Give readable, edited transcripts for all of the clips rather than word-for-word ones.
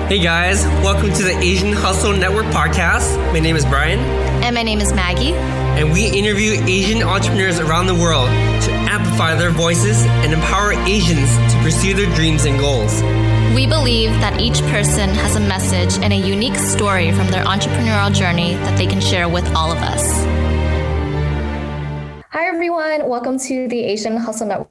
Hey guys, welcome to the Asian Hustle Network podcast. My name is Brian. And my name is Maggie. And we interview Asian entrepreneurs around the world to amplify their voices and empower Asians to pursue their dreams and goals. We believe that each person has a message and a unique story from their entrepreneurial journey that they can share with all of us. Hi everyone, welcome to the Asian Hustle Network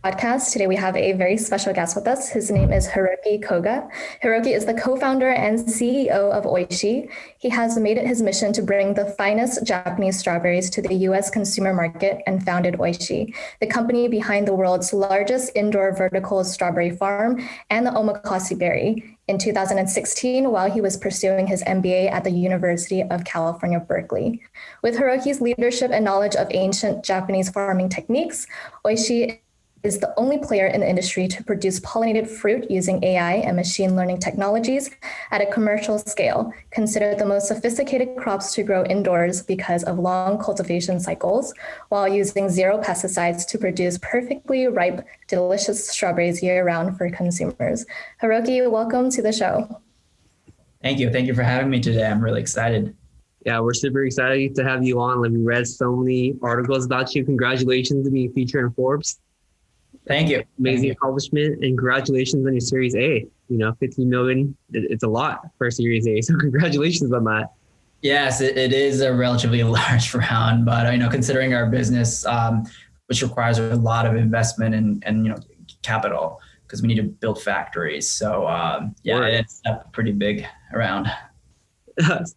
podcast. Today we have a very special guest with us. His name is Hiroki Koga. Hiroki is the co-founder and CEO of Oishi. He has made it his mission to bring the finest Japanese strawberries to the US consumer market and founded Oishi, the company behind the world's largest indoor vertical strawberry farm and the omakase berry, in 2016 while he was pursuing his MBA at the University of California, Berkeley. With Hiroki's leadership and knowledge of ancient Japanese farming techniques, Oishi is the only player in the industry to produce pollinated fruit using AI and machine learning technologies at a commercial scale, considered the most sophisticated crops to grow indoors because of long cultivation cycles, while using zero pesticides to produce perfectly ripe, delicious strawberries year-round for consumers. Hiroki, welcome to the show. Thank you. Thank you for having me today. I'm really excited. Yeah, we're super excited to have you on. We read so many articles about you. Congratulations on being featured in Forbes. Thank you. Amazing accomplishment, and congratulations on your Series A. 15 million, it's a lot for a Series A. So congratulations on that. Yes, it is a relatively large round, but considering our business, which requires a lot of investment and capital, because we need to build factories. So it's a pretty big round.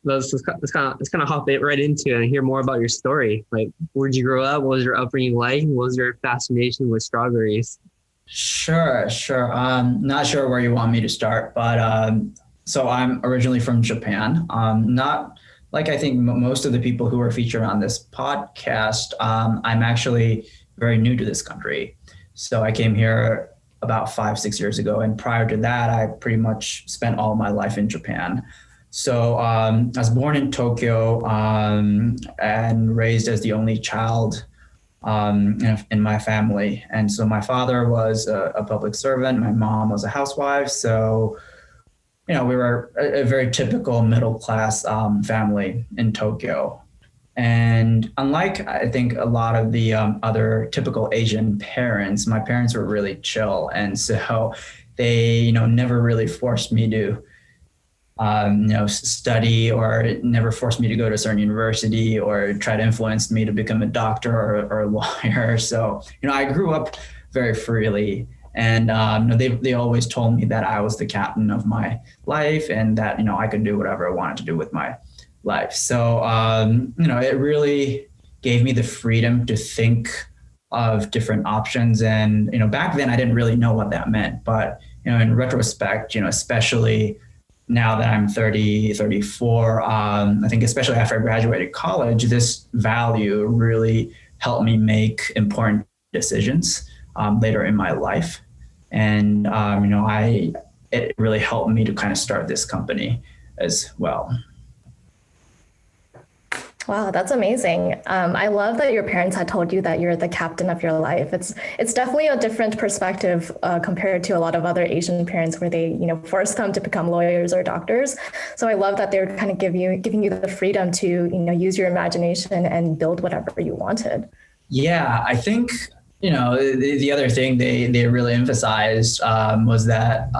Let's kind of hop it right into it and hear more about your story. Like, where'd you grow up? What was your upbringing like? What was your fascination with strawberries? Sure. Not sure where you want me to start, but so I'm originally from Japan. Not like I think most of the people who are featured on this podcast. I'm actually very new to this country. So I came here about 5-6 years ago. And prior to that, I pretty much spent all my life in Japan. So I was born in Tokyo and raised as the only child in my family. And so my father was a public servant. My mom was a housewife. So, we were a very typical middle-class family in Tokyo. And unlike, I think, a lot of the other typical Asian parents, my parents were really chill. And so they, never really forced me to study, or never forced me to go to a certain university or try to influence me to become a doctor or a lawyer. So, I grew up very freely, and they always told me that I was the captain of my life and that, I could do whatever I wanted to do with my life. So, it really gave me the freedom to think of different options. And, back then I didn't really know what that meant, but, in retrospect, especially now that I'm 34, I think especially after I graduated college, this value really helped me make important decisions later in my life. And, it really helped me to kind of start this company as well. Wow, that's amazing. I love that your parents had told you that you're the captain of your life. It's definitely a different perspective compared to a lot of other Asian parents where they, force them to become lawyers or doctors. So I love that they're kind of giving you the freedom to, use your imagination and build whatever you wanted. Yeah, I think, the other thing they really emphasized was that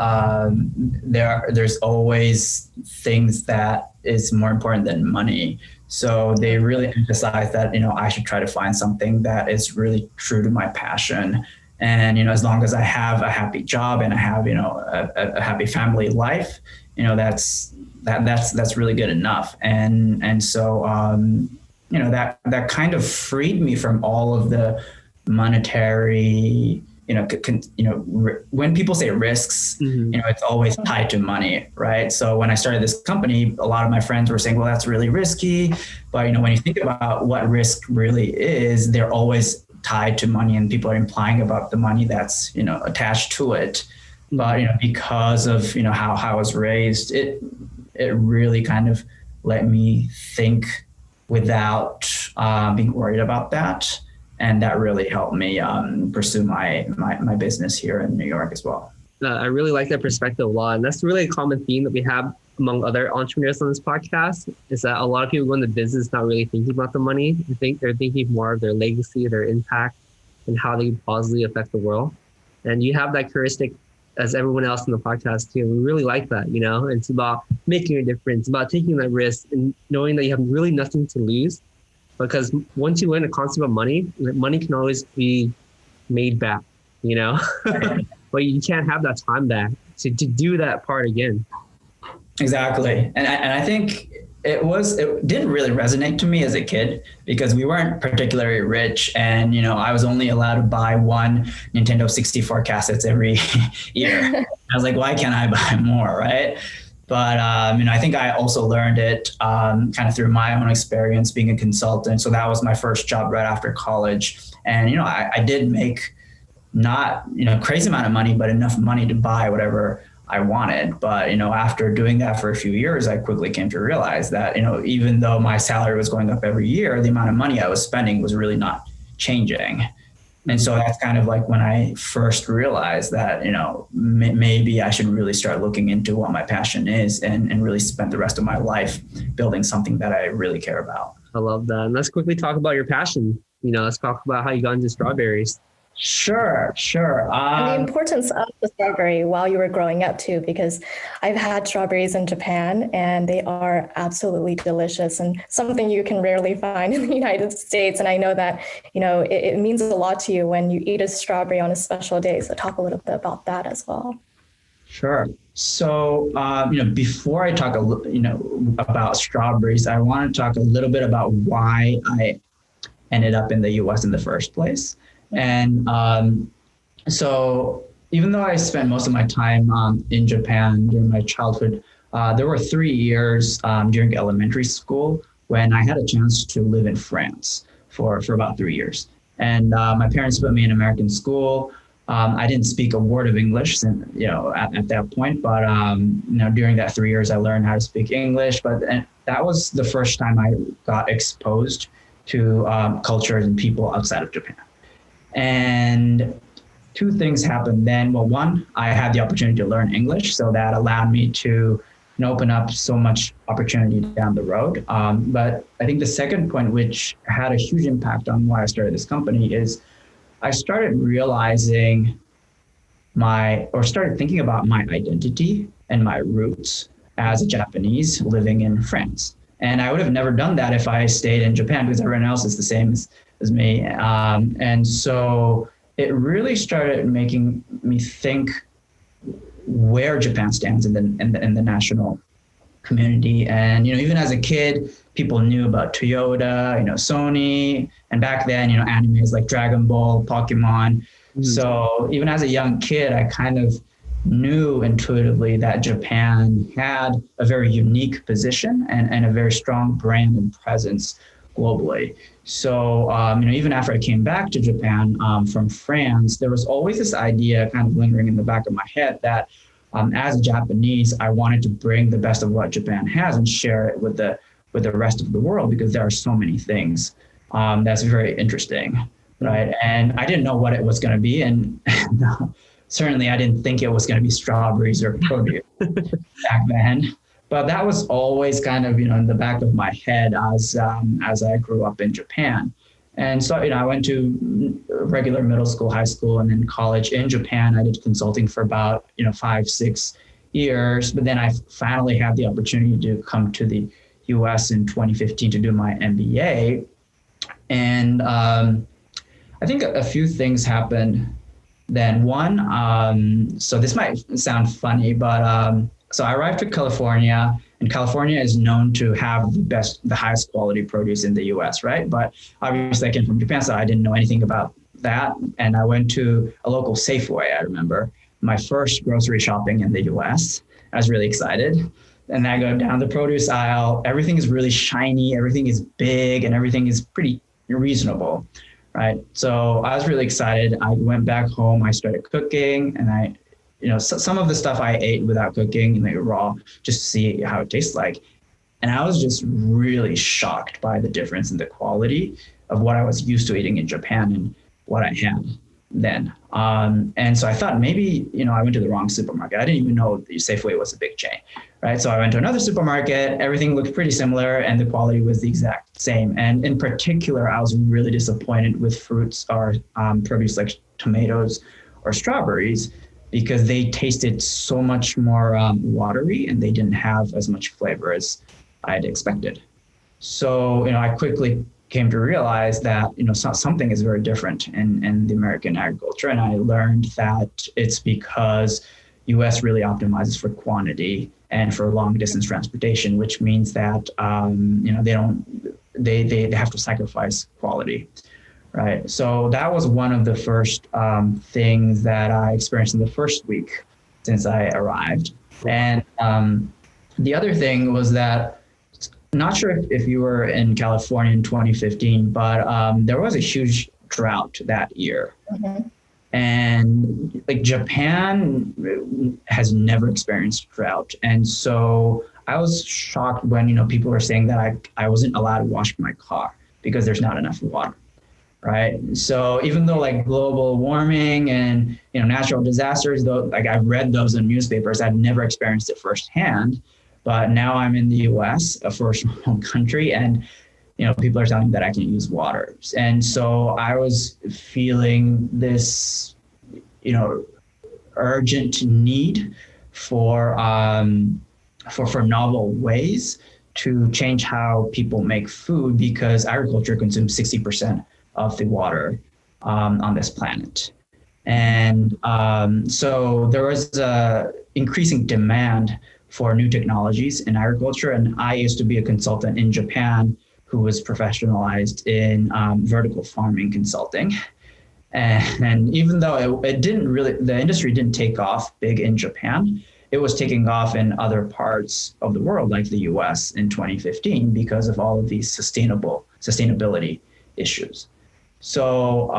there's always things that is more important than money. So they really emphasize that, I should try to find something that is really true to my passion. And, as long as I have a happy job and I have, a happy family life, that's really good enough. And so, that kind of freed me from all of the monetary, when people say risks, it's always tied to money, right? So when I started this company, a lot of my friends were saying, well, that's really risky. But, when you think about what risk really is, they're always tied to money, and people are implying about the money that's, attached to it. But, because of, how I was raised, it really kind of let me think without being worried about that. And that really helped me pursue my business here in New York as well. I really like that perspective a lot. And that's really a common theme that we have among other entrepreneurs on this podcast, is that a lot of people go into business not really thinking about the money. I think they're thinking more of their legacy, their impact, and how they can positively affect the world. And you have that heuristic as everyone else in the podcast too. We really like that, you know, it's about making a difference, about taking that risk and knowing that you have really nothing to lose. Because once you win a concept of money, money can always be made back, you know, but you can't have that time back to do that part again. Exactly. And I think it didn't really resonate to me as a kid because we weren't particularly rich. And, you know, I was only allowed to buy one Nintendo 64 cassettes every year. I was like, why can't I buy more? Right. But, you know, I think I also learned it kind of through my own experience being a consultant. So that was my first job right after college. And, you know, I did make not, you know, crazy amount of money, but enough money to buy whatever I wanted. But, you know, after doing that for a few years, I quickly came to realize that, you know, even though my salary was going up every year, the amount of money I was spending was really not changing. And so that's kind of like when I first realized that, you know, maybe I should really start looking into what my passion is and really spend the rest of my life building something that I really care about. I love that. And let's quickly talk about your passion. You know, let's talk about how you got into strawberries. Sure. And the importance of the strawberry while you were growing up too, because I've had strawberries in Japan and they are absolutely delicious and something you can rarely find in the United States. And I know that, you know, it means a lot to you when you eat a strawberry on a special day. So talk a little bit about that as well. Sure. So, you know, before I talk, you know, about strawberries, I want to talk a little bit about why I ended up in the US in the first place. And so even though I spent most of my time in Japan during my childhood, there were 3 years during elementary school when I had a chance to live in France for about 3 years. And my parents put me in American school. I didn't speak a word of English, you know, at that point, but you know, during that 3 years, I learned how to speak English. But that was the first time I got exposed to cultures and people outside of Japan. And two things happened then. Well, one, I had the opportunity to learn English, so that allowed me to, you know, open up so much opportunity down the road. But I think the second point, which had a huge impact on why I started this company, is I started realizing started thinking about my identity and my roots as a Japanese living in France. And I would have never done that if I stayed in Japan because everyone else is the same as me. And so it really started making me think where Japan stands in the national community. And, you know, even as a kid, people knew about Toyota, you know, Sony, and back then, you know, animes like Dragon Ball, Pokemon. Mm-hmm. So even as a young kid, I kind of knew intuitively that Japan had a very unique position and a very strong brand and presence globally. So, you know, even after I came back to Japan from France, there was always this idea kind of lingering in the back of my head that as a Japanese, I wanted to bring the best of what Japan has and share it with the rest of the world, because there are so many things that's very interesting, right? And I didn't know what it was going to be. And certainly I didn't think it was going to be strawberries or produce back then. But that was always kind of, you know, in the back of my head as I grew up in Japan. And so, you know, I went to regular middle school, high school, and then college in Japan. I did consulting for about, you know, 5-6 years. But then I finally had the opportunity to come to the US in 2015 to do my MBA. And I think a few things happened then. One, so this might sound funny, but so I arrived to California, and California is known to have the highest quality produce in the US, right? But obviously I came from Japan, so I didn't know anything about that. And I went to a local Safeway, I remember, my first grocery shopping in the US. I was really excited. And I go down the produce aisle, everything is really shiny, everything is big, and everything is pretty reasonable, right? So I was really excited. I went back home, I started cooking, and you know, some of the stuff I ate without cooking, like raw, just to see how it tastes like. And I was just really shocked by the difference in the quality of what I was used to eating in Japan and what I had. then. And so I thought maybe, I went to the wrong supermarket. I didn't even know Safeway was a big chain, right? So I went to another supermarket, everything looked pretty similar and the quality was the exact same. And in particular, I was really disappointed with fruits or produce like tomatoes or strawberries because they tasted so much more watery and they didn't have as much flavor as I had expected. So, I quickly came to realize that, something is very different in the American agriculture. And I learned that it's because US really optimizes for quantity and for long distance transportation, which means that, they have to sacrifice quality. Right. So that was one of the first things that I experienced in the first week since I arrived. And the other thing was that, not sure if you were in California in 2015, but there was a huge drought that year. Mm-hmm. And like Japan has never experienced drought. And so I was shocked when, people were saying that I wasn't allowed to wash my car because there's not enough water. Right. So even though like global warming and, natural disasters, though, like I've read those in newspapers, I've never experienced it firsthand. But now I'm in the US, a first world country, and people are telling me that I can use water. And so I was feeling this, urgent need for novel ways to change how people make food because agriculture consumes 60% of the water on this planet. And so there was increasing demand for new technologies in agriculture. And I used to be a consultant in Japan who was professionalized in vertical farming consulting. And even though it didn't really, the industry didn't take off big in Japan, it was taking off in other parts of the world, like the US in 2015, because of all of these sustainability issues. So,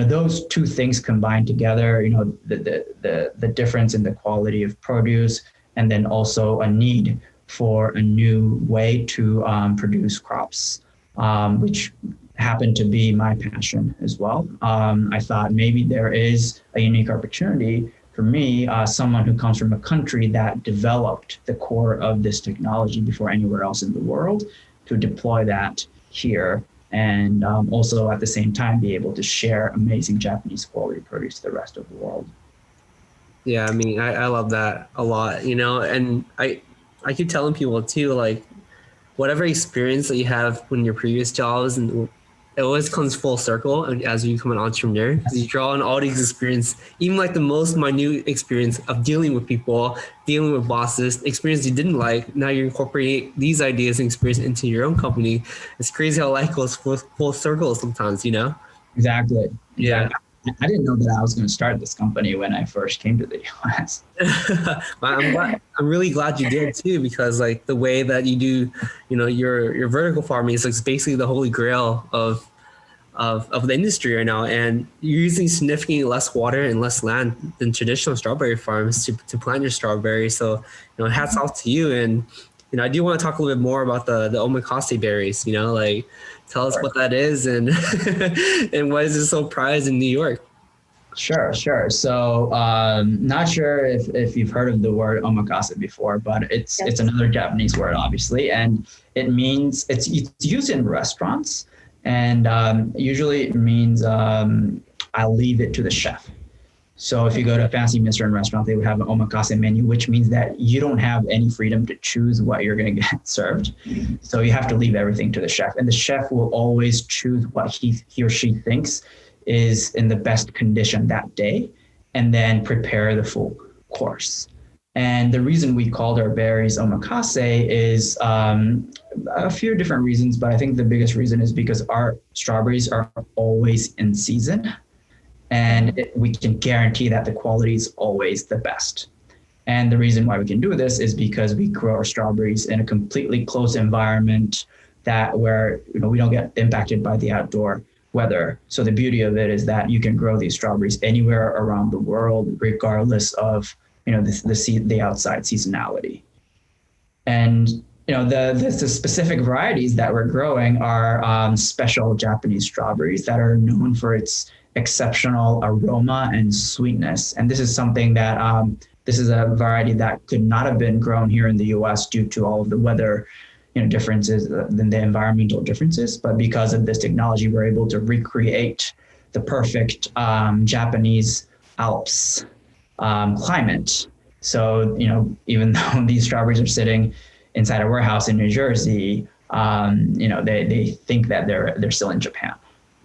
those two things combined together, the difference in the quality of produce, and then also a need for a new way to produce crops, which happened to be my passion as well. I thought maybe there is a unique opportunity for me, someone who comes from a country that developed the core of this technology before anywhere else in the world, to deploy that here and also at the same time be able to share amazing Japanese quality produce to the rest of the world. Yeah, I mean, I love that a lot, and I keep telling people too, like, whatever experience that you have when your previous jobs, and it always comes full circle as you become an entrepreneur, because you draw on all these experience, even like the most minute experience of dealing with people, dealing with bosses, experience you didn't like. Now you're incorporating these ideas and experience into your own company. It's crazy how life goes full circle sometimes, Exactly. Yeah. I didn't know that I was going to start this company when I first came to the US. I'm really glad you did too, because like the way that you do, your vertical farming is like basically the holy grail of the industry right now. And you're using significantly less water and less land than traditional strawberry farms to plant your strawberries. So, hats off to you. And, I do want to talk a little bit more about the omakase berries, like tell us what that is and and why is it so prized in New York? Sure. So not sure if you've heard of the word omakase before, but it's another Japanese word, obviously. And it means it's used in restaurants. And usually it means I'll leave it to the chef. So if you go to a fancy Michelin restaurant, they would have an omakase menu, which means that you don't have any freedom to choose what you're going to get served. So you have to leave everything to the chef. And the chef will always choose what he or she thinks is in the best condition that day, and then prepare the full course. And the reason we called our berries omakase is a few different reasons, but I think the biggest reason is because our strawberries are always in season, and we can guarantee that the quality is always the best. And the reason why we can do this is because we grow our strawberries in a completely closed environment where we don't get impacted by the outdoor weather. So the beauty of it is that you can grow these strawberries anywhere around the world, regardless of the outside seasonality. And the specific varieties that we're growing are special Japanese strawberries that are known for its exceptional aroma and sweetness. And this is something that this is a variety that could not have been grown here in the U.S. due to all of the weather differences, than the environmental differences. But because of this technology, we're able to recreate the perfect Japanese Alps climate. So, even though these strawberries are sitting inside a warehouse in New Jersey, they think that they're still in Japan,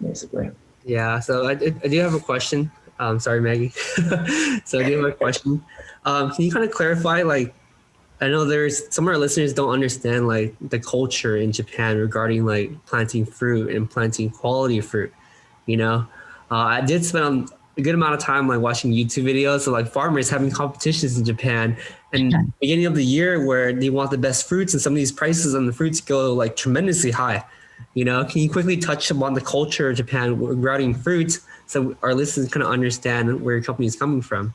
basically. Yeah. So I do have a question. Sorry, Maggie. So I do have a question. Can you kind of clarify, like, I know there's some of our listeners don't understand like the culture in Japan regarding like planting fruit and planting quality fruit. I did spend a good amount of time like watching YouTube videos of like farmers having competitions in Japan, and beginning of the year where they want the best fruits, and some of these prices on the fruits go like tremendously high. Can you quickly touch upon the culture of Japan regarding fruits so our listeners kind of understand where your company is coming from?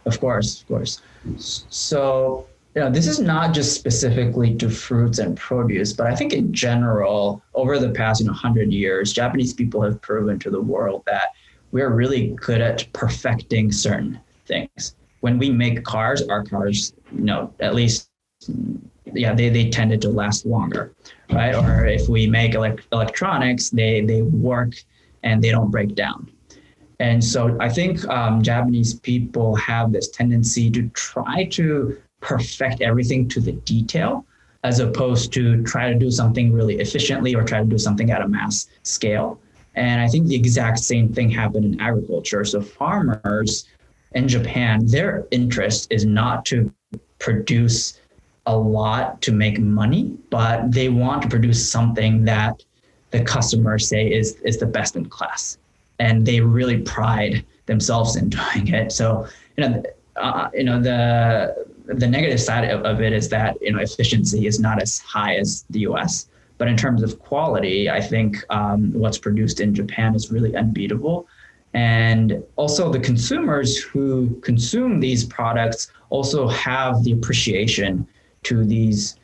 Of course. So, this is not just specifically to fruits and produce, but I think in general, over the past 100 years, Japanese people have proven to the world that we're really good at perfecting certain things. When we make cars, our cars, at least, they tended to last longer, right? Or if we make electronics, they work and they don't break down. And so I think Japanese people have this tendency to try to perfect everything to the detail, as opposed to try to do something really efficiently or try to do something at a mass scale. And I think the exact same thing happened in agriculture. So farmers in Japan, their interest is not to produce a lot to make money, but they want to produce something that the customers say is the best in class. And they really pride themselves in doing it. So, the negative side of it is that, efficiency is not as high as the US. But in terms of quality, I think what's produced in Japan is really unbeatable. And also the consumers who consume these products also have the appreciation to these,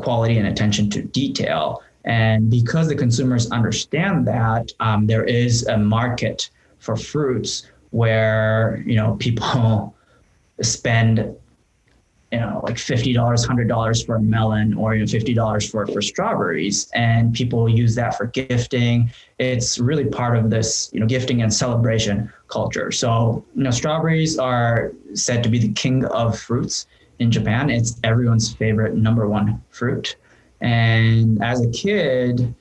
quality and attention to detail. And because the consumers understand that, there is a market for fruits where, people spend like $50, $100 for a melon, or $50 for strawberries, and people use that for gifting. It's really part of this, gifting and celebration culture. So, strawberries are said to be the king of fruits in Japan. It's everyone's favorite number one fruit. And as a kid,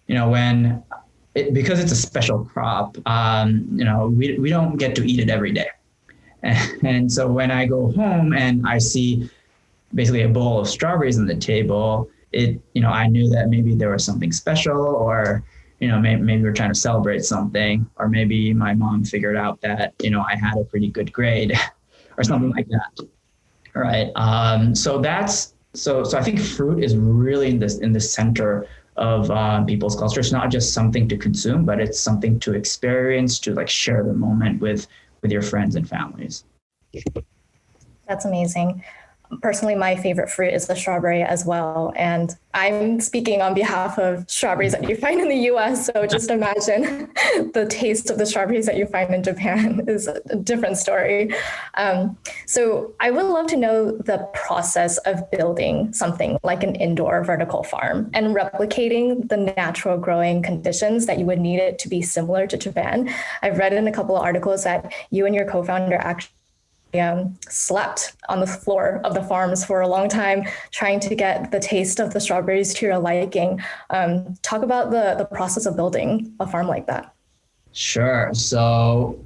because it's a special crop, we don't get to eat it every day. And so when I go home and I see basically a bowl of strawberries on the table, I knew that maybe there was something special, or, maybe we're trying to celebrate something, or maybe my mom figured out that, I had a pretty good grade or something like that. Right. So I think fruit is really in the center of people's culture. It's not just something to consume, but it's something to experience, to like share the moment with your friends and families. That's amazing. Personally, my favorite fruit is the strawberry as well. And I'm speaking on behalf of strawberries that you find in the US. So just imagine the taste of the strawberries that you find in Japan is a different story. So I would love to know the process of building something like an indoor vertical farm and replicating the natural growing conditions that you would need it to be similar to Japan. I've read in a couple of articles that you and your co-founder actually slept on the floor of the farms for a long time, trying to get the taste of the strawberries to your liking. Talk about the process of building a farm like that. Sure. So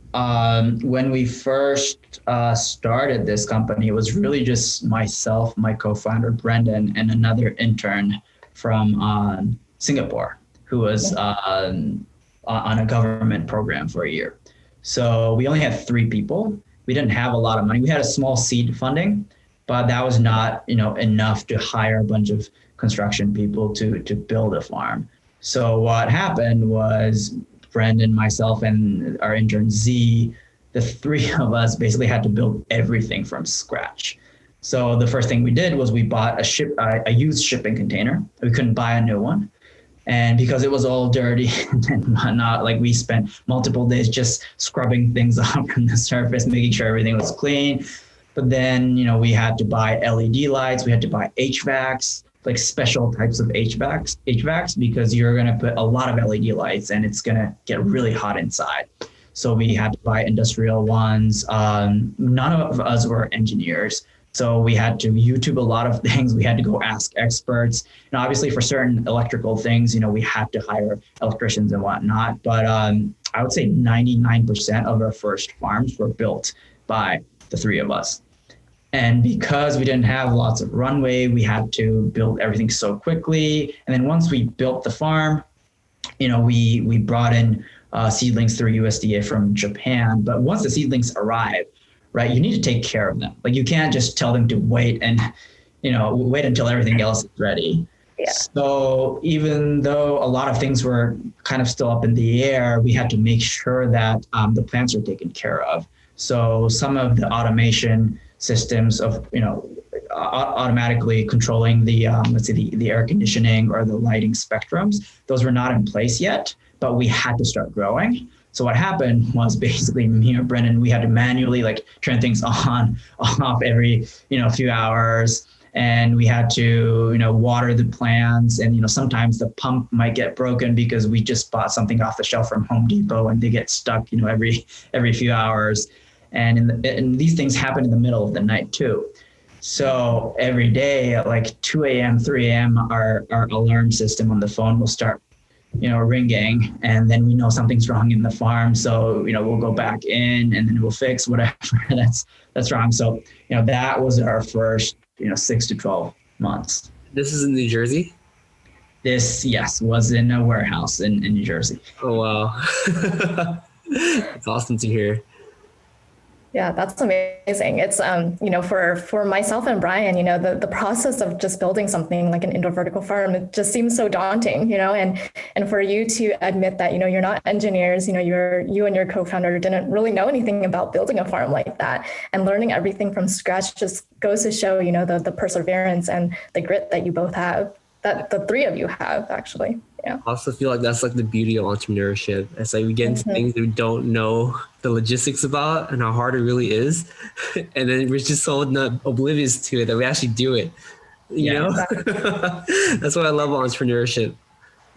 when we first started this company, it was really just myself, my co-founder, Brendan, and another intern from Singapore who was on a government program for a year. So we only had 3 people. We didn't have a lot of money. We had a small seed funding, but that was not, enough to hire a bunch of construction people to build a farm. So what happened was Brendan, myself, and our intern Z, the 3 of us basically had to build everything from scratch. So the first thing we did was we bought a used shipping container. We couldn't buy a new one. And because it was all dirty and whatnot, like we spent multiple days just scrubbing things off from the surface, making sure everything was clean. But then, we had to buy LED lights, we had to buy HVACs, like special types of HVACs, because you're going to put a lot of LED lights and it's going to get really hot inside. So we had to buy industrial ones. None of us were engineers. So we had to YouTube a lot of things. We had to go ask experts. And obviously for certain electrical things, we had to hire electricians and whatnot. But I would say 99% of our first farms were built by the three of us. And because we didn't have lots of runway, we had to build everything so quickly. And then once we built the farm, we brought in seedlings through USDA from Japan. But once the seedlings arrive, right, you need to take care of them. Like you can't just tell them to wait and, wait until everything else is ready. Yeah. So even though a lot of things were kind of still up in the air, we had to make sure that the plants are taken care of. So some of the automation systems of, automatically controlling the, let's say the air conditioning or the lighting spectrums, those were not in place yet, but we had to start growing. So what happened was basically me or Brennan, we had to manually turn things on, off every, few hours. And we had to, water the plants. And, sometimes the pump might get broken because we just bought something off the shelf from Home Depot and they get stuck, every few hours. And these things happen in the middle of the night too. So every day at 2 a.m., 3 a.m., our alarm system on the phone will start ringing, and then we know something's wrong in the farm. So, we'll go back in and then we'll fix whatever that's wrong. So, that was our first, 6 to 12 months. This is in New Jersey? This, yes, was in a warehouse in New Jersey. Oh, wow. It's awesome to hear. Yeah, that's amazing. It's, for myself and Brian, the process of just building something like an indoor vertical farm, it just seems so daunting, and for you to admit that, you're not engineers, you and your co-founder didn't really know anything about building a farm like that, and learning everything from scratch just goes to show, the perseverance and the grit that you both have, that the three of you have actually. Yeah. I also feel like that's the beauty of entrepreneurship. It's we get into things that we don't know the logistics about and how hard it really is. And then we're just so oblivious to it that we actually do it. You know? Exactly. That's what I love about entrepreneurship.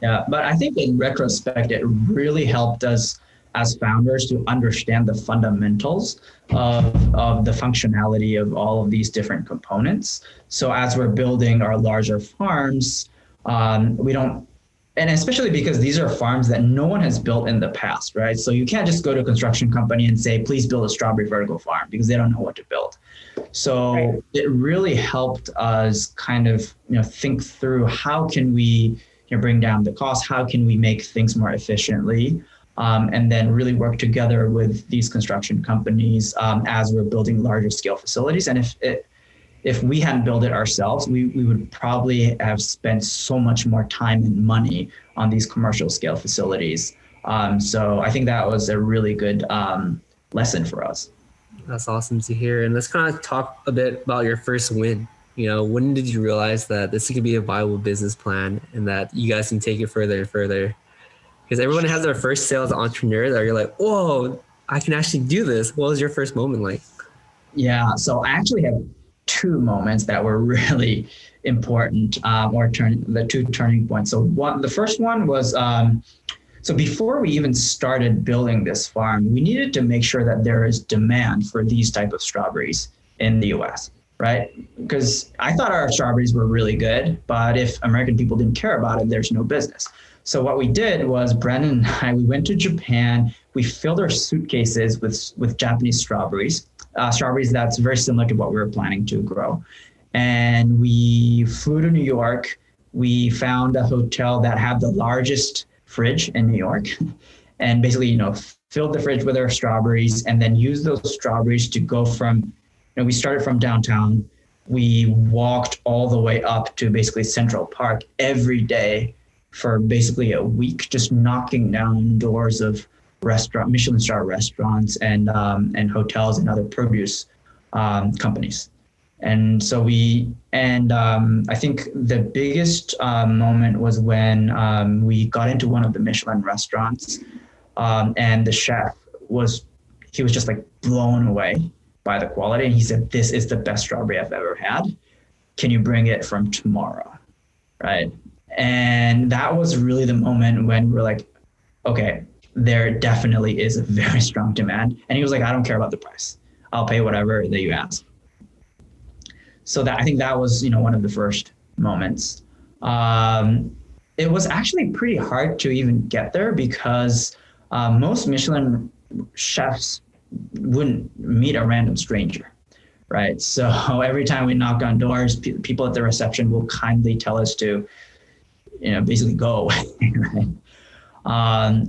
Yeah, but I think in retrospect, it really helped us as founders to understand the fundamentals of the functionality of all of these different components. So as we're building our larger farms, we don't, and especially because these are farms that no one has built in the past, right? So you can't just go to a construction company and say, please build a strawberry vertical farm, because they don't know what to build. So It really helped us kind of, think through how can we bring down the cost, how can we make things more efficiently, and then really work together with these construction companies as we're building larger scale facilities. And if we hadn't built it ourselves, we would probably have spent so much more time and money on these commercial scale facilities. So I think that was a really good lesson for us. That's awesome to hear. And let's kind of talk a bit about your first win. When did you realize that this could be a viable business plan and that you guys can take it further and further? Because everyone has their first sale as an entrepreneur that you're like, whoa, I can actually do this. What was your first moment like? Yeah, so I actually have two moments that were really important, the two turning points. So the first one was, so before we even started building this farm, we needed to make sure that there is demand for these type of strawberries in the US, right? Because I thought our strawberries were really good, but if American people didn't care about it, there's no business. So what we did was Brennan and I, we went to Japan, we filled our suitcases with Japanese strawberries that's very similar to what we were planning to grow. And we flew to New York. We found a hotel that had the largest fridge in New York and basically, filled the fridge with our strawberries and then used those strawberries to go from, we started from downtown. We walked all the way up to basically Central Park every day for basically a week, just knocking down doors of Michelin star restaurants and hotels and other produce companies. And so I think the biggest moment was when we got into one of the Michelin restaurants, and the chef was just like blown away by the quality. And he said, "This is the best strawberry I've ever had. Can you bring it from tomorrow?" Right. And that was really the moment when we're like, okay, there definitely is a very strong demand. And he was like, "I don't care about the price. I'll pay whatever that you ask." So I think that was, one of the first moments. It was actually pretty hard to even get there because most Michelin chefs wouldn't meet a random stranger, right? So every time we knock on doors, people at the reception will kindly tell us to, basically go away, right?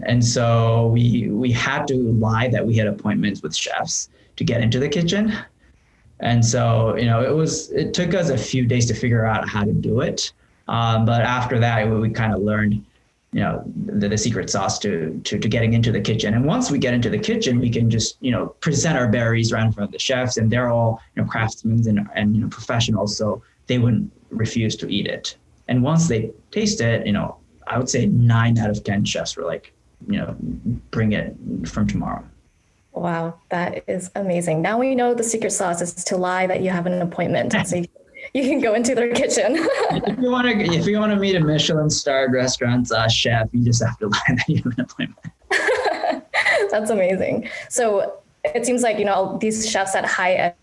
And so we had to lie that we had appointments with chefs to get into the kitchen. And so, it took us a few days to figure out how to do it. But after that, we kind of learned, the secret sauce to getting into the kitchen. And once we get into the kitchen, we can just, present our berries right in front of the chefs, and they're all, craftsmen and professionals. So they wouldn't refuse to eat it. And once they taste it, I would say 9 out of 10 chefs were like, bring it from tomorrow. Wow, that is amazing. Now we know the secret sauce is to lie that you have an appointment, so you can go into their kitchen. If you want to meet a Michelin-starred restaurant's chef, you just have to lie that you have an appointment. That's amazing. So it seems like these chefs at high-end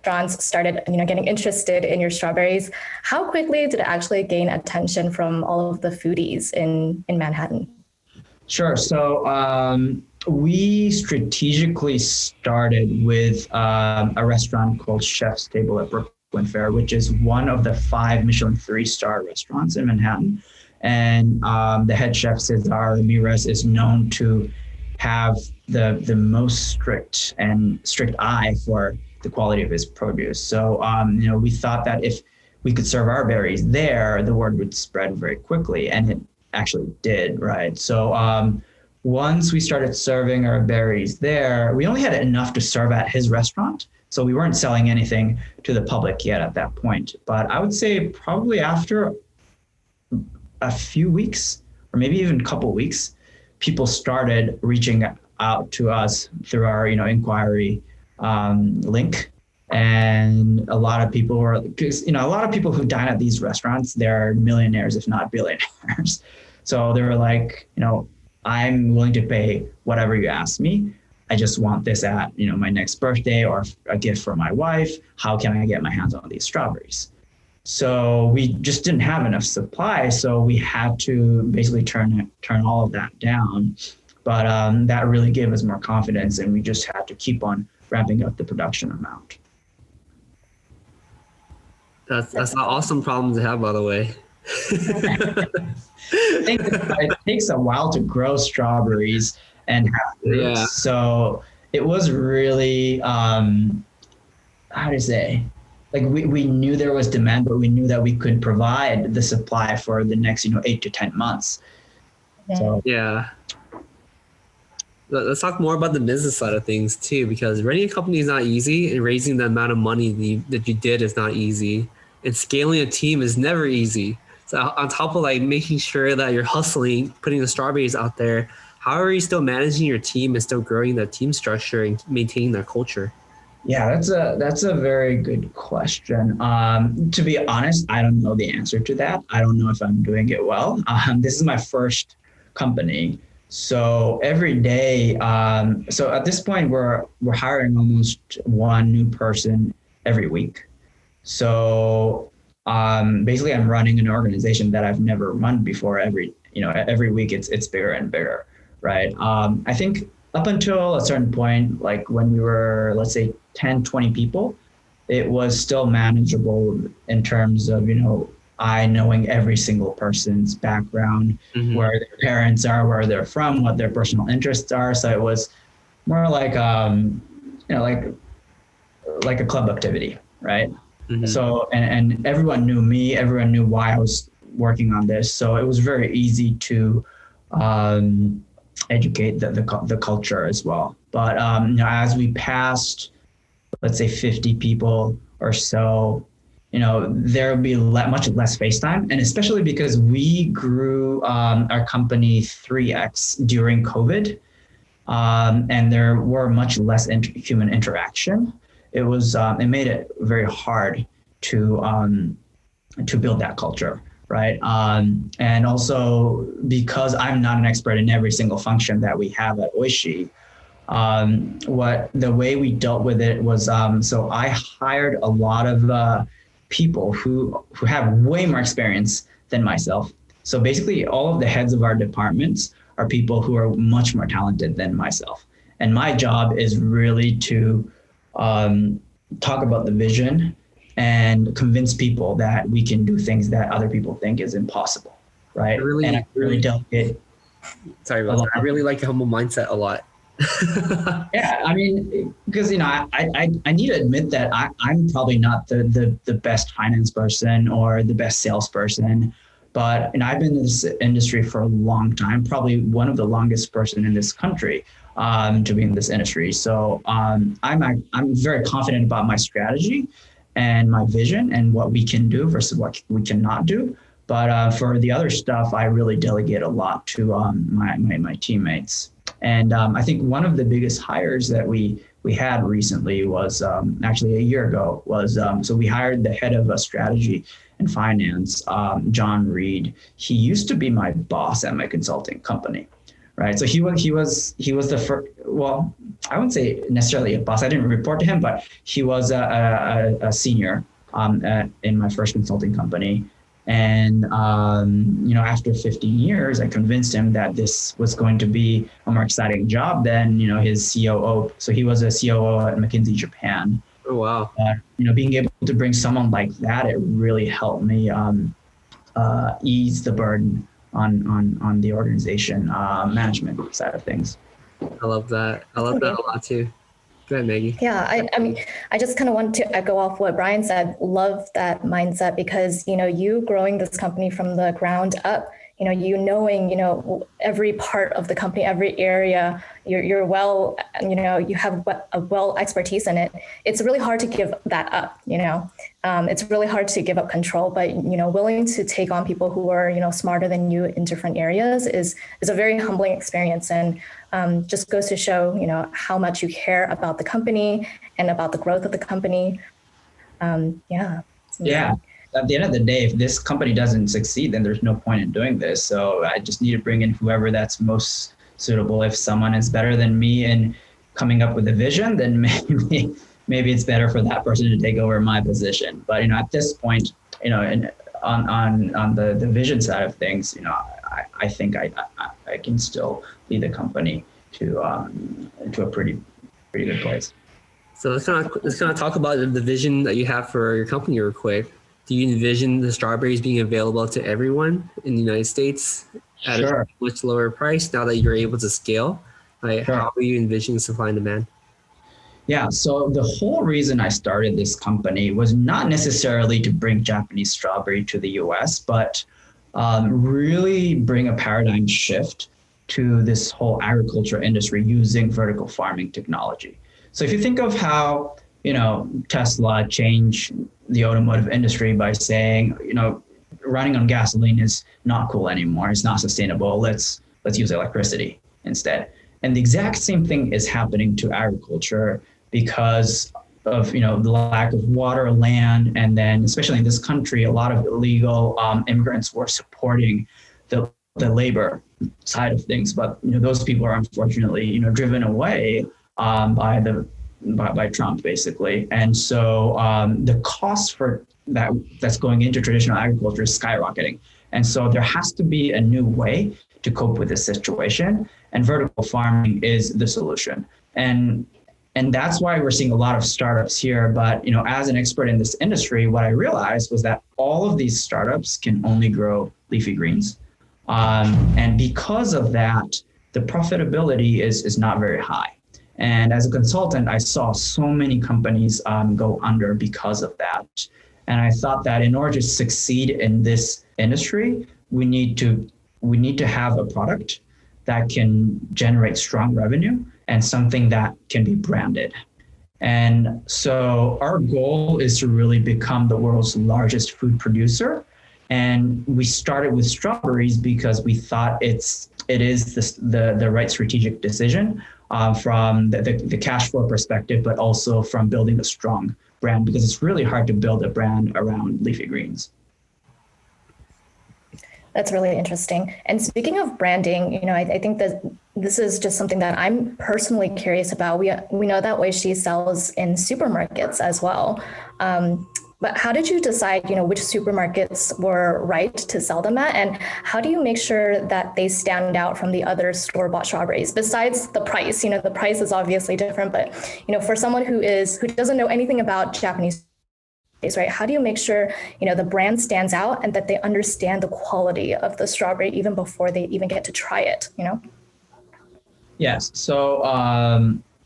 restaurants started getting interested in your strawberries. How quickly did it actually gain attention from all of the foodies in Manhattan? Sure. So we strategically started with a restaurant called Chef's Table at Brooklyn Fair, which is one of the 5 Michelin 3-star restaurants in Manhattan. And the head chef, Cesar Ramirez, is known to have the most strict eye for the quality of his produce. So, we thought that if we could serve our berries there, the word would spread very quickly. And it actually did, right? So once we started serving our berries there, we only had enough to serve at his restaurant. So we weren't selling anything to the public yet at that point. But I would say probably after a few weeks, or maybe even a couple of weeks, people started reaching out to us through our, inquiry link. And a lot of people were, because, a lot of people who dine at these restaurants, they're millionaires, if not billionaires. So they were like, I'm willing to pay whatever you ask me. I just want this at, my next birthday or a gift for my wife. How can I get my hands on these strawberries? So we just didn't have enough supply. So we had to basically turn all of that down. But that really gave us more confidence, and we just had to keep on ramping up the production amount. That's an awesome problem to have, by the way. I think it takes a while to grow strawberries and have fruits. Yeah. So it was really, how to say, like we knew there was demand, but we knew that we could provide the supply for the next, 8 to 10 months. Yeah. So yeah. Let's talk more about the business side of things too, because running a company is not easy, and raising the amount of money that you did is not easy, and scaling a team is never easy. So on top of making sure that you're hustling, putting the strawberries out there, how are you still managing your team and still growing that team structure and maintaining that culture? Yeah, that's a very good question. To be honest, I don't know the answer to that. I don't know if I'm doing it well. This is my first company. So every day, so at this point, we're hiring almost one new person every week. So basically, I'm running an organization that I've never run before. Every week, it's bigger and bigger, right? I think up until a certain point, like when we were, let's say, 10, 20 people, it was still manageable in terms of, I knowing every single person's background, mm-hmm. where their parents are, where they're from, what their personal interests are. So it was more like, like a club activity, right? Mm-hmm. So, and everyone knew me, everyone knew why I was working on this. So it was very easy to educate the culture as well. But, as we passed, let's say 50 people, or so, there will be much less face time. And especially because we grew our company 3x during COVID, and there were much less human interaction. It made it very hard to build that culture, right? And also because I'm not an expert in every single function that we have at Oishi, the way we dealt with it was, so I hired a lot of people who have way more experience than myself. So basically all of the heads of our departments are people who are much more talented than myself. And my job is really to talk about the vision and convince people that we can do things that other people think is impossible, right? And I really delegate. Sorry about that. I really like the humble mindset a lot. Yeah, I mean, because I need to admit that I'm probably not the best finance person or the best salesperson, but I've been in this industry for a long time, probably one of the longest person in this country to be in this industry. So I'm very confident about my strategy and my vision and what we can do versus what we cannot do. But for the other stuff, I really delegate a lot to my teammates. And I think one of the biggest hires that we had recently was actually a year ago so we hired the head of strategy and finance, John Reed. He used to be my boss at my consulting company, right? So he was the first. Well, I wouldn't say necessarily a boss. I didn't report to him, but he was a senior in my first consulting company. And, after 15 years, I convinced him that this was going to be a more exciting job than, his COO. So he was a COO at McKinsey Japan. Oh, wow. Being able to bring someone like that, it really helped me ease the burden on the organization management side of things. I love that. I love that a lot too. Go ahead, Maggie. Yeah, I mean, I just kind of want to echo off what Brian said. Love that mindset because, you growing this company from the ground up, knowing, every part of the company, every area, you're well, you have a well expertise in it. It's really hard to give that up, it's really hard to give up control, but, willing to take on people who are, smarter than you in different areas is a very humbling experience. And just goes to show, how much you care about the company and about the growth of the company. Yeah. At the end of the day, if this company doesn't succeed, then there's no point in doing this. So I just need to bring in whoever that's most suitable. If someone is better than me in coming up with a vision, then maybe it's better for that person to take over my position. But at this point, on the vision side of things, I think I can still lead the company to a pretty good place. So let's kind of talk about the vision that you have for your company real quick. Do you envision the strawberries being available to everyone in the United States at a much lower price now that you're able to scale? How are you envisioning supply and demand? Yeah, so the whole reason I started this company was not necessarily to bring Japanese strawberry to the US, but really bring a paradigm shift to this whole agriculture industry using vertical farming technology. So if you think of how, Tesla changed the automotive industry by saying, running on gasoline is not cool anymore. It's not sustainable. Let's use electricity instead. And the exact same thing is happening to agriculture because of, the lack of water, land, and then especially in this country, a lot of illegal immigrants were supporting the labor side of things. But, those people are unfortunately, driven away by Trump, basically. And so the cost for that's going into traditional agriculture is skyrocketing. And so there has to be a new way to cope with this situation. And vertical farming is the solution. And that's why we're seeing a lot of startups here. But, as an expert in this industry, what I realized was that all of these startups can only grow leafy greens. And because of that, the profitability is not very high. And as a consultant, I saw so many companies go under because of that. And I thought that in order to succeed in this industry, we need to have a product that can generate strong revenue and something that can be branded. And so our goal is to really become the world's largest food producer. And we started with strawberries because we thought it is the right strategic decision from the cash flow perspective, but also from building a strong brand, because it's really hard to build a brand around leafy greens. That's really interesting. And speaking of branding, I think that this is just something that I'm personally curious about. We know that Oishi sells in supermarkets as well. But how did you decide, which supermarkets were right to sell them at? And how do you make sure that they stand out from the other store-bought strawberries? Besides the price, the price is obviously different, but, for someone who doesn't know anything about Japanese, right? How do you make sure, the brand stands out and that they understand the quality of the strawberry even before they even get to try it, Yes. So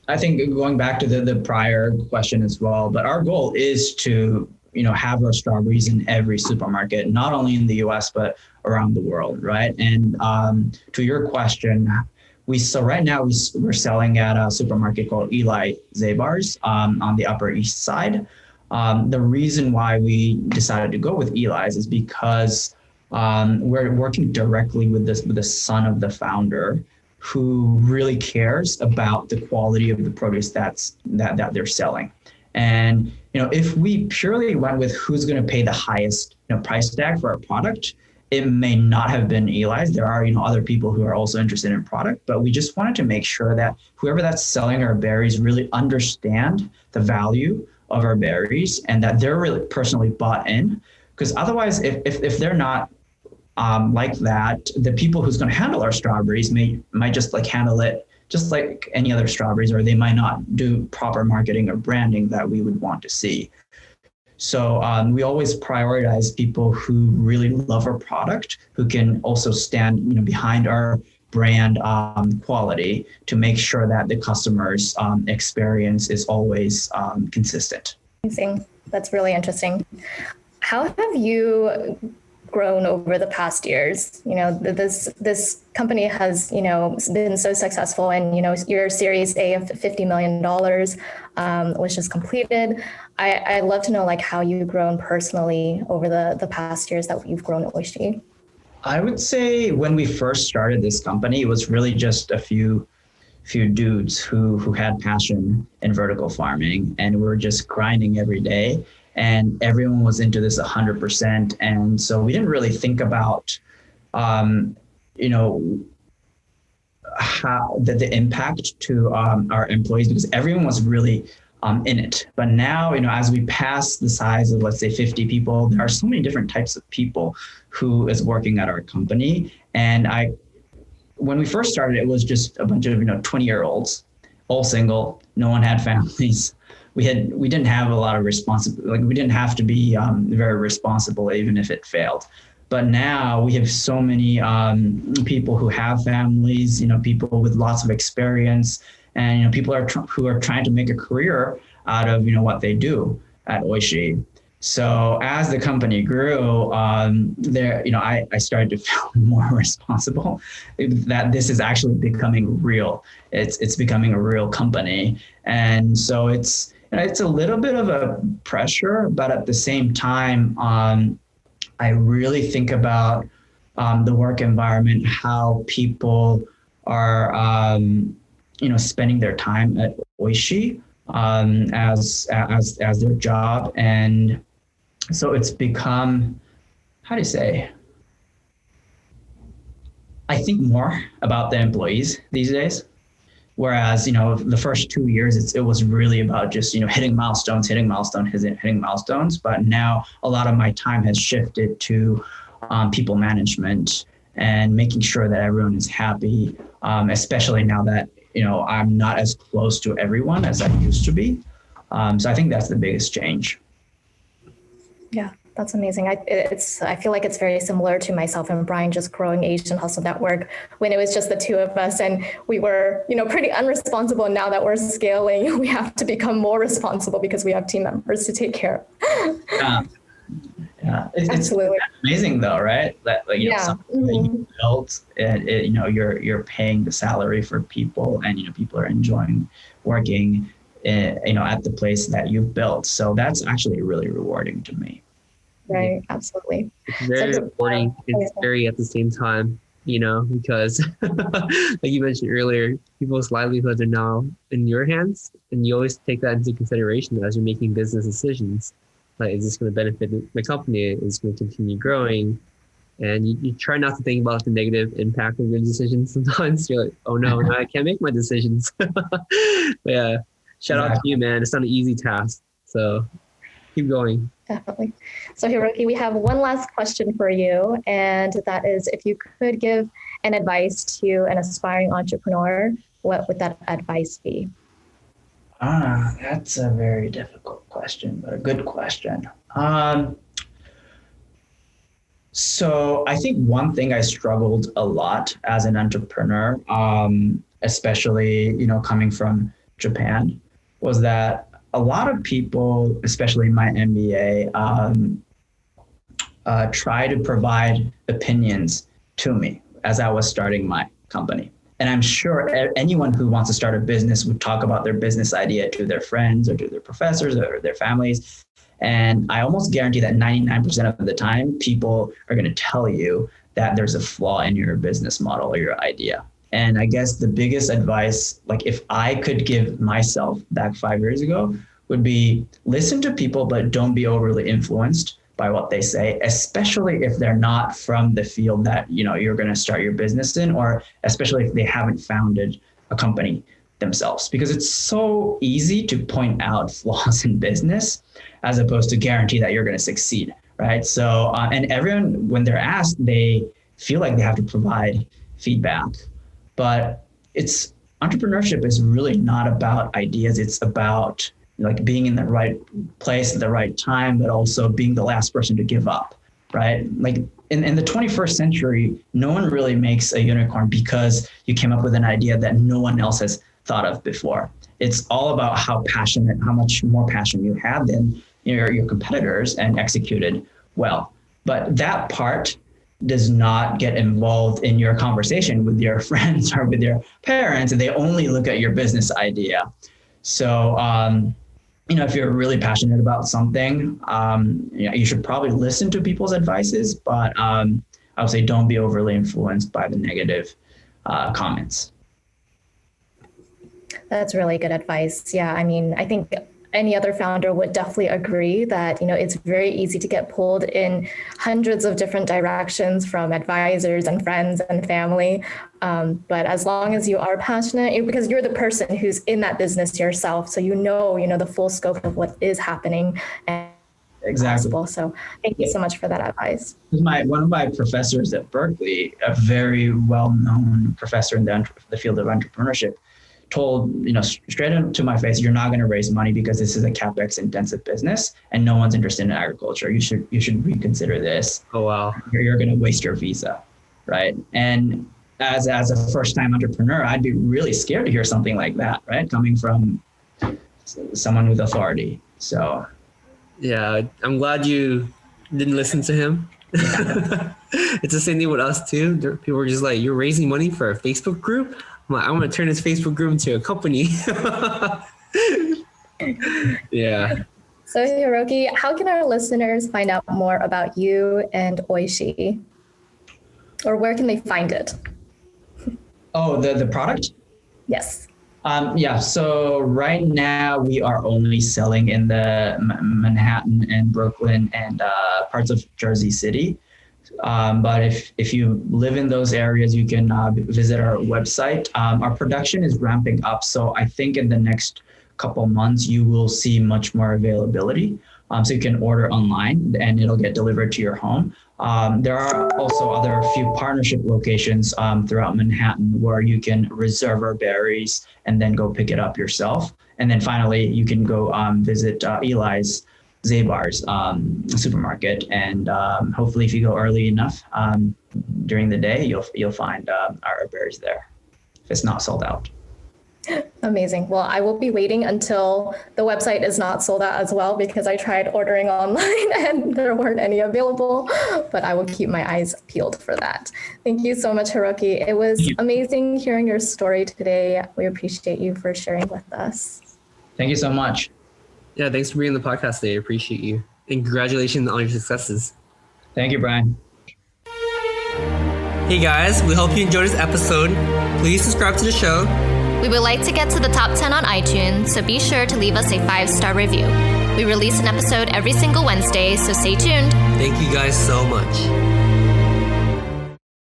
I think going back to the prior question as well, but our goal is to, have our strawberries in every supermarket, not only in the US, but around the world, right? And to your question, right now we're selling at a supermarket called Eli Zabar's on the Upper East Side. The reason why we decided to go with Eli's is because we're working directly with the son of the founder, who really cares about the quality of the produce that they're selling. And if we purely went with who's going to pay the highest price tag for our product, it may not have been Eli's. There are other people who are also interested in product, but we just wanted to make sure that whoever that's selling our berries really understand the value of our berries and that they're really personally bought in. Because otherwise, if they're not like that, the people who's going to handle our strawberries might just handle it just like any other strawberries, or they might not do proper marketing or branding that we would want to see. So we always prioritize people who really love our product, who can also stand behind our brand quality to make sure that the customer's experience is always consistent. Amazing. That's really interesting. How have you grown over the past years? This company has, been so successful, and, your Series A of $50 million was just completed. I'd love to know how you've grown personally over the past years that you've grown at Oishi. I would say when we first started this company, it was really just a few dudes who had passion in vertical farming, and we were just grinding every day. And everyone was into this 100%. And so we didn't really think about, how the impact to our employees, because everyone was really in it. But now, as we pass the size of, let's say, 50 people, there are so many different types of people who is working at our company. And when we first started, it was just a bunch of 20-year-olds, all single, no one had families. We didn't have a lot of responsibility. We didn't have to be very responsible, even if it failed. But now we have so many people who have families, people with lots of experience, and people who are trying to make a career out of what they do at Oishi. So as the company grew, I started to feel more responsible that this is actually becoming real. It's becoming a real company, and so it's a little bit of a pressure, but at the same time, I really think about the work environment, how people are, spending their time at Oishi as their job, and so it's become, I think more about the employees these days. Whereas, the first 2 years, it was really about just, hitting milestones. But now a lot of my time has shifted to people management and making sure that everyone is happy, especially now that, I'm not as close to everyone as I used to be. So I think that's the biggest change. Yeah, that's amazing. I feel like it's very similar to myself and Brian just growing Asian Hustle Network when it was just the two of us, and we were, pretty unresponsible. And now that we're scaling, we have to become more responsible because we have team members to take care of. Yeah, Absolutely. It's amazing though, right? That something that you built, you're paying the salary for people, and people are enjoying working at the place that you've built. So that's actually really rewarding to me. Right, absolutely. It's very rewarding. It's scary at the same time, because like you mentioned earlier, people's livelihoods are now in your hands, and you always take that into consideration as you're making business decisions. Like, is this going to benefit the company? Is it going to continue growing? And you try not to think about the negative impact of your decisions. Sometimes you're like, oh no, I can't make my decisions. Yeah. Shout out to you, man. It's not an easy task. So keep going. Definitely. So Hiroki, we have one last question for you. And that is, if you could give an advice to an aspiring entrepreneur, what would that advice be? That's a very difficult question, but a good question. So I think one thing I struggled a lot as an entrepreneur, especially, coming from Japan, was that a lot of people, especially in my MBA, try to provide opinions to me as I was starting my company. And I'm sure anyone who wants to start a business would talk about their business idea to their friends or to their professors or their families. And I almost guarantee that 99% of the time, people are going to tell you that there's a flaw in your business model or your idea. And I guess the biggest advice, like if I could give myself back 5 years ago, would be listen to people, but don't be overly influenced by what they say, especially if they're not from the field that you're going to start your business in, or especially if they haven't founded a company themselves, because it's so easy to point out flaws in business as opposed to guarantee that you're going to succeed, right? So, and everyone, when they're asked, they feel like they have to provide feedback, but entrepreneurship is really not about ideas. It's about like being in the right place at the right time, but also being the last person to give up, right? Like in the 21st century, no one really makes a unicorn because you came up with an idea that no one else has thought of before. It's all about how much more passion you had than your competitors and executed well. But that part does not get involved in your conversation with your friends or with your parents, and they only look at your business idea. So, if you're really passionate about something, you should probably listen to people's advices, but I would say don't be overly influenced by the negative comments. That's really good advice. Yeah, I mean, I think any other founder would definitely agree that, it's very easy to get pulled in hundreds of different directions from advisors and friends and family. But as long as you are passionate, because you're the person who's in that business yourself, so the full scope of what is happening and exactly. Possible. So thank you so much for that advice. One of my professors at Berkeley, a very well-known professor in the field of entrepreneurship, told, straight into my face, you're not going to raise money because this is a capex intensive business and no one's interested in agriculture. You should reconsider this. Oh, wow. You're going to waste your visa. Right. And as a first time entrepreneur, I'd be really scared to hear something like that, right? Coming from someone with authority. So. Yeah, I'm glad you didn't listen to him. Yeah. It's the same thing with us too. People were just like, you're raising money for a Facebook group? I'm like, I want to turn this Facebook group into a company. Yeah. So Hiroki, how can our listeners find out more about you and Oishi? Or where can they find it? Oh, the product? Yes. So right now we are only selling in the Manhattan and Brooklyn and parts of Jersey City. But if you live in those areas, you can visit our website. Our production is ramping up. So I think in the next couple months, you will see much more availability. So you can order online and it'll get delivered to your home. There are also other few partnership locations throughout Manhattan where you can reserve our berries and then go pick it up yourself. And then finally, you can go visit Eli's Zabar's supermarket. And hopefully if you go early enough during the day, you'll find our berries there if it's not sold out. Amazing. Well, I will be waiting until the website is not sold out as well, because I tried ordering online and there weren't any available, but I will keep my eyes peeled for that. Thank you so much, Hiroki. It was amazing hearing your story today. We appreciate you for sharing with us. Thank you so much. Yeah, thanks for being on the podcast today. I appreciate you. And congratulations on your successes. Thank you, Brian. Hey guys, we hope you enjoyed this episode. Please subscribe to the show. We would like to get to the top 10 on iTunes, so be sure to leave us a 5-star review. We release an episode every single Wednesday, so stay tuned. Thank you guys so much.